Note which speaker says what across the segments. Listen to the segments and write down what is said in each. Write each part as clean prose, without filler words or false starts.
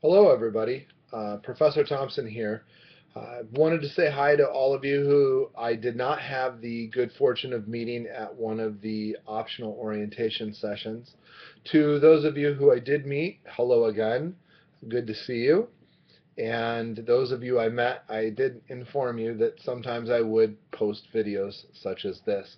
Speaker 1: Hello, everybody. Professor Thompson here. I wanted to say hi to all of you who I did not have the good fortune of meeting at one of the optional orientation sessions. To those of you who I did meet, hello again. Good to see you. And those of you I met, I did inform you that sometimes I would post videos such as this.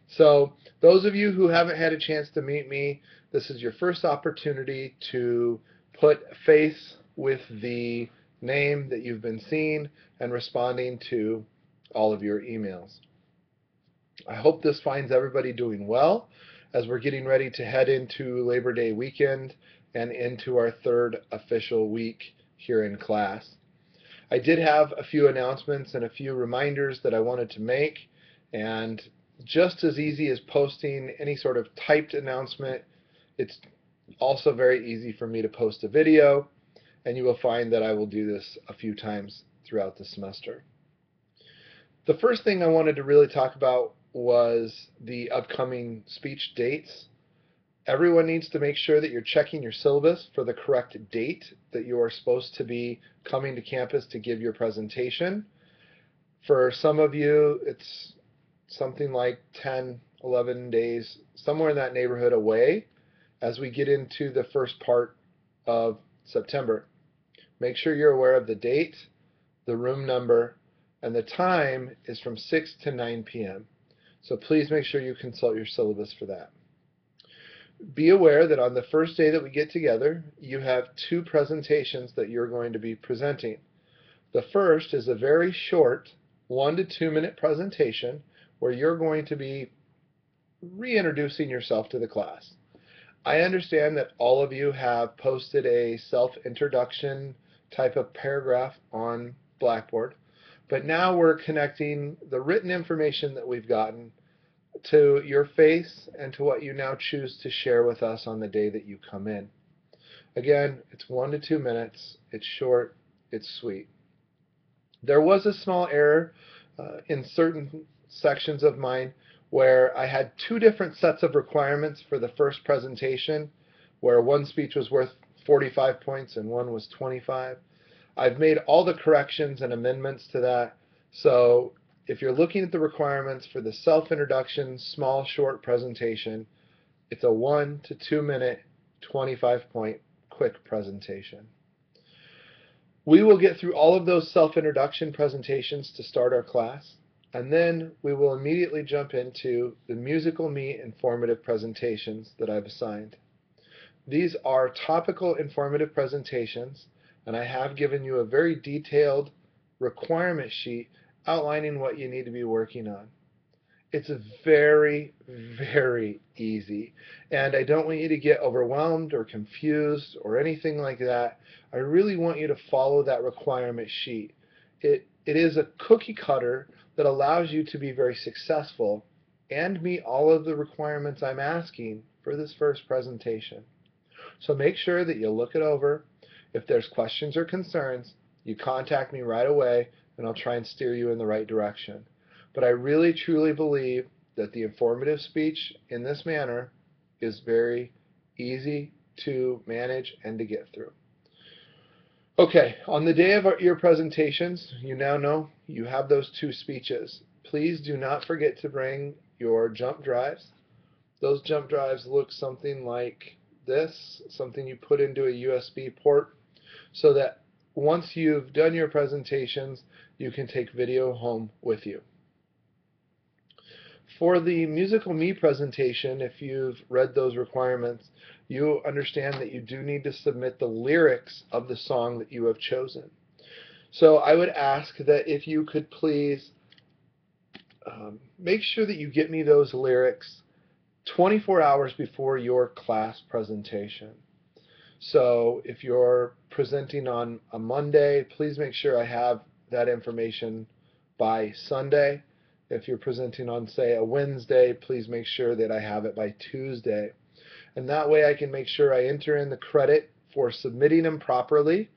Speaker 1: So those of you who haven't had a chance to meet me, this is your first opportunity to put face with the name that you've been seeing and responding to all of your emails. I hope this finds everybody doing well as we're getting ready to head into Labor Day weekend and into our third official week here in class. I did have a few announcements and a few reminders that I wanted to make, and just as easy as posting any sort of typed announcement, it's also very easy for me to post a video, and you will find that I will do this a few times throughout the semester. The first thing I wanted to really talk about was the upcoming speech dates. Everyone needs to make sure that you're checking your syllabus for the correct date that you are supposed to be coming to campus to give your presentation. For some of you, it's something like 10, 11 days, somewhere in that neighborhood away as we get into the first part of September. Make sure you're aware of the date, the room number, and the time is from 6 to 9 p.m. So please make sure you consult your syllabus for that. Be aware that on the first day that we get together, you have two presentations that you're going to be presenting. The first is a very short 1 to 2 minute presentation where you're going to be reintroducing yourself to the class. I understand that all of you have posted a self-introduction type of paragraph on Blackboard, but now we're connecting the written information that we've gotten to your face and to what you now choose to share with us on the day that you come in. Again, it's 1 to 2 minutes, it's short, it's sweet. There was a small error in certain sections of mine where I had two different sets of requirements for the first presentation, where one speech was worth 45 points and one was 25. I've made all the corrections and amendments to that, so if you're looking at the requirements for the self-introduction, small, short presentation, it's a 1 to 2 minute, 25-point quick presentation. We will get through all of those self-introduction presentations to start our class, and then we will immediately jump into the musical me informative presentations that I've assigned. These are topical informative presentations, and I have given you a very detailed requirement sheet outlining what you need to be working on. It's very, very easy, and I don't want you to get overwhelmed or confused or anything like that. I really want you to follow that requirement sheet. It is a cookie cutter that allows you to be very successful and meet all of the requirements I'm asking for this first presentation. So make sure that you look it over. If there's questions or concerns, you contact me right away and I'll try and steer you in the right direction. But I really truly believe that the informative speech in this manner is very easy to manage and to get through. Okay, on the day of your presentations, you now know you have those two speeches. Please do not forget to bring your jump drives. Those jump drives look something like this, something you put into a USB port so that once you've done your presentations, you can take video home with you. For the Musical Me presentation, if you've read those requirements, you understand that you do need to submit the lyrics of the song that you have chosen. So I would ask that if you could please make sure that you get me those lyrics 24 hours before your class presentation. So if you're presenting on a Monday, please make sure I have that information by Sunday. If you're presenting on, say, a Wednesday, please make sure that I have it by Tuesday. And that way I can make sure I enter in the credit for submitting them properly.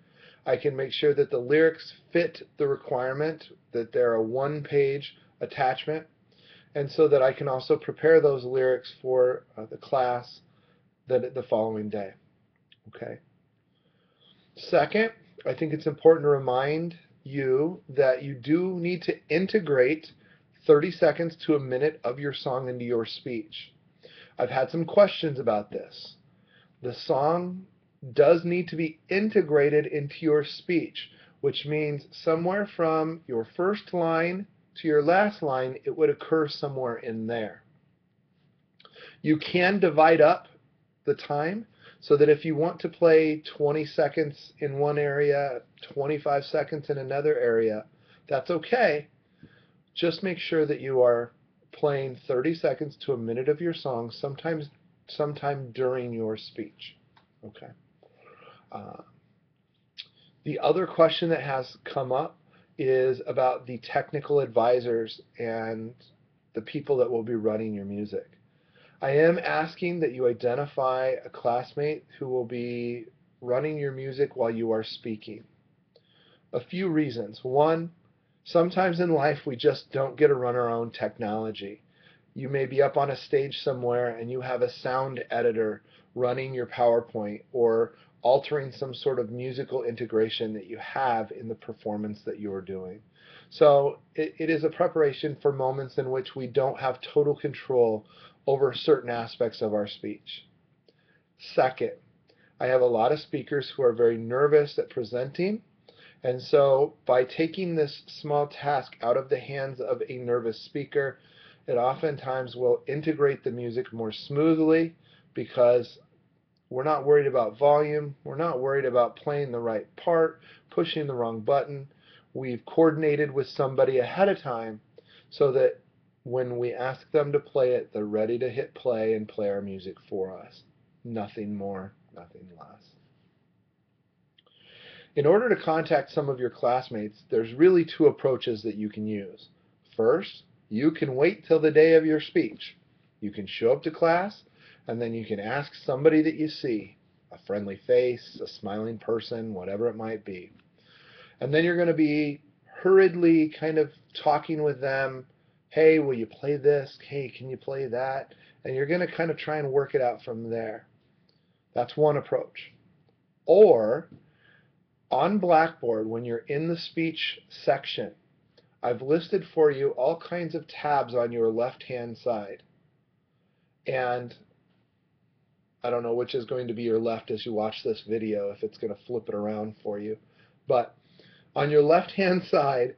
Speaker 1: I can make sure that the lyrics fit the requirement, that they're a one-page attachment, and so that I can also prepare those lyrics for the class the following day. Okay. Second, I think it's important to remind you that you do need to integrate 30 seconds to a minute of your song into your speech. I've had some questions about this. The song does need to be integrated into your speech, which means somewhere from your first line to your last line, it would occur somewhere in there. You can divide up the time so that if you want to play 20 seconds in one area, 25 seconds in another area, that's okay. Just make sure that you are playing 30 seconds to a minute of your song sometime during your speech. Okay. The other question that has come up is about the technical advisors and the people that will be running your music. I am asking that you identify a classmate who will be running your music while you are speaking. A few reasons. One, sometimes in life we just don't get to run our own technology. You may be up on a stage somewhere and you have a sound editor running your PowerPoint or altering some sort of musical integration that you have in the performance that you are doing. So it is a preparation for moments in which we don't have total control over certain aspects of our speech. Second, I have a lot of speakers who are very nervous at presenting, and so by taking this small task out of the hands of a nervous speaker, it oftentimes will integrate the music more smoothly because we're not worried about volume, we're not worried about playing the right part, pushing the wrong button. We've coordinated with somebody ahead of time so that when we ask them to play it, they're ready to hit play and play our music for us. Nothing more, nothing less. In order to contact some of your classmates, there's really two approaches that you can use. First, you can wait till the day of your speech. You can show up to class, and then you can ask somebody that you see, a friendly face, a smiling person, whatever it might be. And then you're going to be hurriedly kind of talking with them. Hey, will you play this? Hey, can you play that? And you're going to kind of try and work it out from there. That's one approach. Or on Blackboard, when you're in the speech section, I've listed for you all kinds of tabs on your left-hand side. And I don't know which is going to be your left as you watch this video, if it's going to flip it around for you. But on your left-hand side,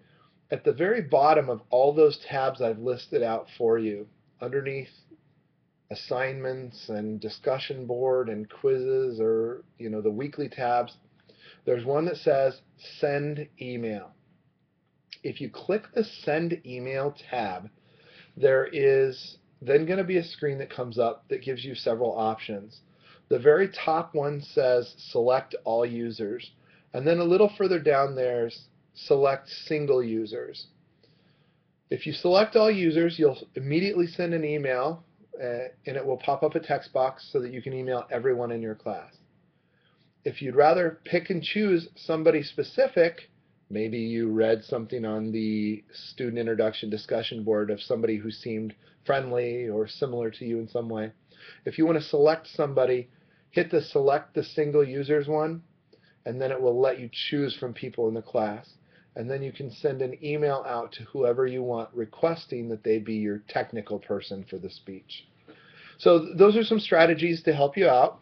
Speaker 1: at the very bottom of all those tabs I've listed out for you, underneath assignments and discussion board and quizzes, or the weekly tabs, there's one that says Send Email. If you click the Send Email tab, there is then going to be a screen that comes up that gives you several options. The very top one says Select All Users, and then a little further down there's Select Single Users. If you select all users, you'll immediately send an email, and it will pop up a text box so that you can email everyone in your class. If you'd rather pick and choose somebody specific, maybe you read something on the student introduction discussion board of somebody who seemed friendly or similar to you in some way. If you want to select somebody, hit the Select the Single Users one, and then it will let you choose from people in the class. And then you can send an email out to whoever you want requesting that they be your technical person for the speech. So those are some strategies to help you out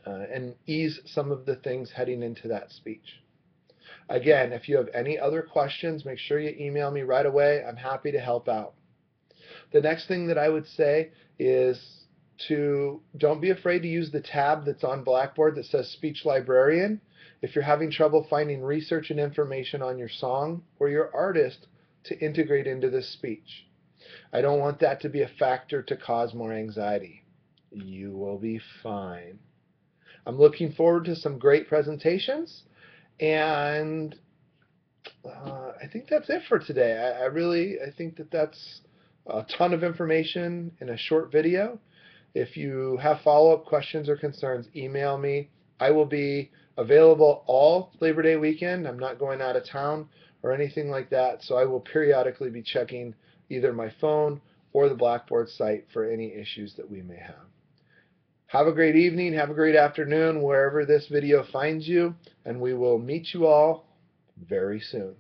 Speaker 1: and ease some of the things heading into that speech. Again, if you have any other questions, make sure you email me right away. I'm happy to help out. The next thing that I would say is don't be afraid to use the tab that's on Blackboard that says Speech Librarian. If you're having trouble finding research and information on your song or your artist to integrate into this speech. I don't want that to be a factor to cause more anxiety. You will be fine. I'm looking forward to some great presentations, and I think that's it for today. I think that's a ton of information in a short video. If you have follow-up questions or concerns, email me. I will be available all Labor Day weekend. I'm not going out of town or anything like that, so I will periodically be checking either my phone or the Blackboard site for any issues that we may have. Have a great evening, have a great afternoon, wherever this video finds you, and we will meet you all very soon.